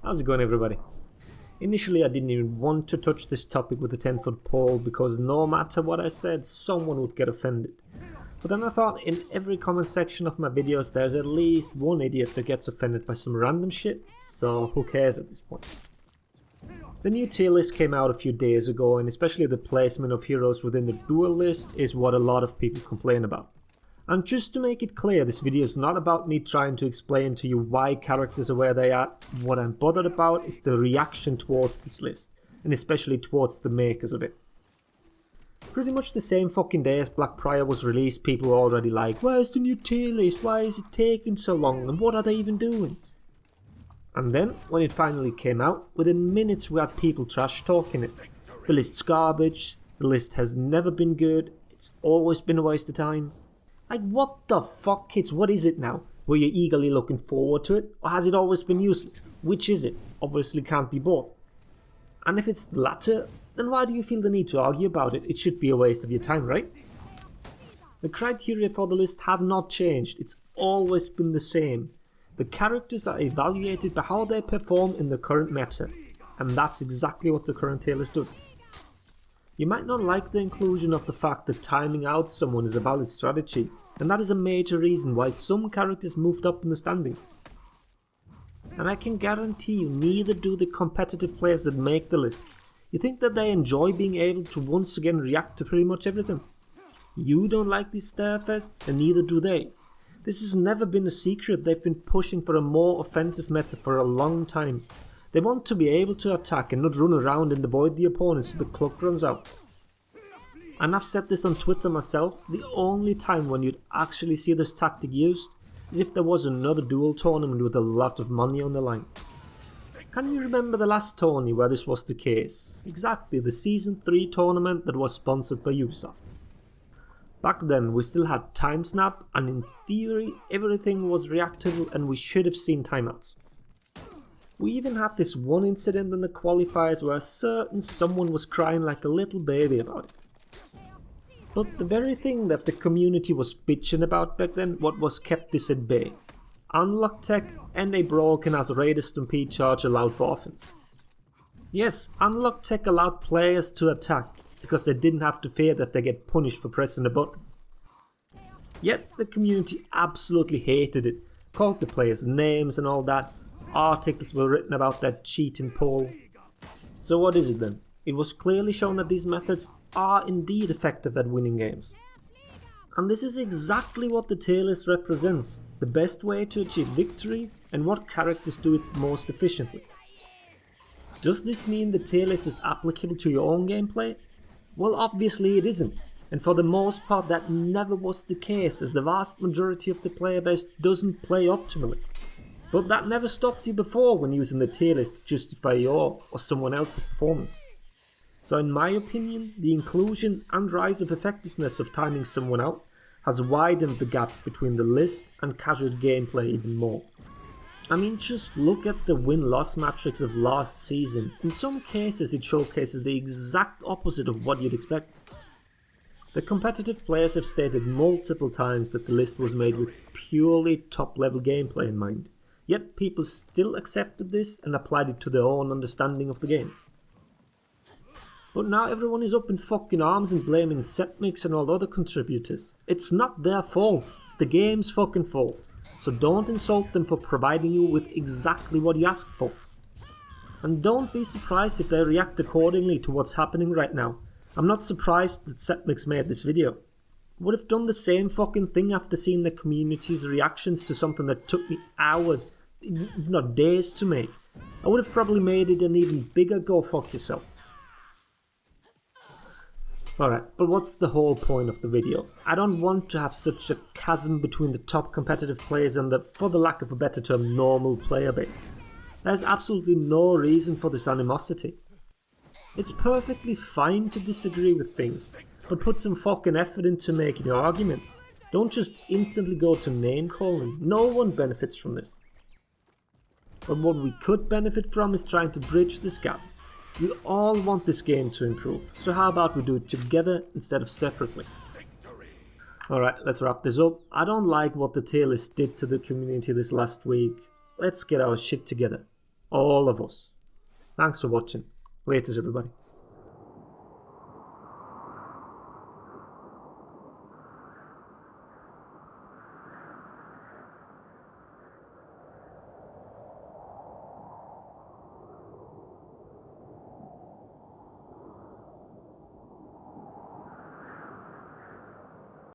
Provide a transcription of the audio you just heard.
How's it going, everybody? Initially I didn't even want to touch this topic with a 10-foot pole because no matter what I said, someone would get offended. But then I thought in every comment section of my videos there's at least one idiot that gets offended by some random shit, so who cares at this point. The new tier list came out a few days ago, and especially the placement of heroes within the duel list is what a lot of people complain about. And just to make it clear, this video is not about me trying to explain to you why characters are where they are. What I'm bothered about is the reaction towards this list, and especially towards the makers of it. Pretty much the same fucking day as Black Prior was released, people were already like, where's the new tier list, why is it taking so long, and what are they even doing? And then, when it finally came out, within minutes we had people trash talking it. The list's garbage, the list has never been good, it's always been a waste of time. Like, what the fuck, kids, what is it now? Were you eagerly looking forward to it, or has it always been useless? Which is it? Obviously can't be both. And if it's the latter, then why do you feel the need to argue about it? It should be a waste of your time, right? The criteria for the list have not changed, it's always been the same. The characters are evaluated by how they perform in the current meta, and that's exactly what the current tier list does. You might not like the inclusion of the fact that timing out someone is a valid strategy, and that is a major reason why some characters moved up in the standings. And I can guarantee you neither do the competitive players that make the list. You think that they enjoy being able to once again react to pretty much everything. You don't like these starefests, and neither do they. This has never been a secret, they've been pushing for a more offensive meta for a long time. They want to be able to attack and not run around and avoid the opponents so the clock runs out. And I've said this on Twitter myself, the only time when you'd actually see this tactic used is if there was another duel tournament with a lot of money on the line. Can you remember the last tourney where this was the case? Exactly, the Season 3 tournament that was sponsored by Ubisoft. Back then we still had time snap, and in theory everything was reactable and we should have seen timeouts. We even had this one incident in the qualifiers where a certain someone was crying like a little baby about it. But the very thing that the community was bitching about back then, what was kept this at bay. Unlock tech and a broken as Raider Stampede charge allowed for offense. Yes, unlock tech allowed players to attack, because they didn't have to fear that they get punished for pressing a button. Yet the community absolutely hated it, called the players names and all that. Articles were written about that cheating poll. So what is it then? It was clearly shown that these methods are indeed effective at winning games. And this is exactly what the tier list represents, the best way to achieve victory and what characters do it most efficiently. Does this mean the tier list is applicable to your own gameplay? Well, obviously it isn't, and for the most part that never was the case, as the vast majority of the player base doesn't play optimally. But that never stopped you before when using the tier list to justify your or someone else's performance. So in my opinion, the inclusion and rise of effectiveness of timing someone out has widened the gap between the list and casual gameplay even more. I mean, just look at the win-loss matrix of last season. In some cases it showcases the exact opposite of what you'd expect. The competitive players have stated multiple times that the list was made with purely top-level gameplay in mind. Yet people still accepted this and applied it to their own understanding of the game. But now everyone is up in fucking arms and blaming Setmix and all the other contributors. It's not their fault, it's the game's fucking fault. So don't insult them for providing you with exactly what you asked for. And don't be surprised if they react accordingly to what's happening right now. I'm not surprised that Setmix made this video. Would have done the same fucking thing after seeing the community's reactions to something that took me hours, if not days to make. I would have probably made it an even bigger go fuck yourself. Alright, but what's the whole point of the video? I don't want to have such a chasm between the top competitive players and the, for the lack of a better term, normal player base. There's absolutely no reason for this animosity. It's perfectly fine to disagree with things, but put some fucking effort into making your arguments. Don't just instantly go to name calling. No one benefits from this. But what we could benefit from is trying to bridge this gap. We all want this game to improve, so how about we do it together instead of separately? Alright, let's wrap this up. I don't like what the Tierlist did to the community this last week. Let's get our shit together. All of us. Thanks for watching. Laters, everybody.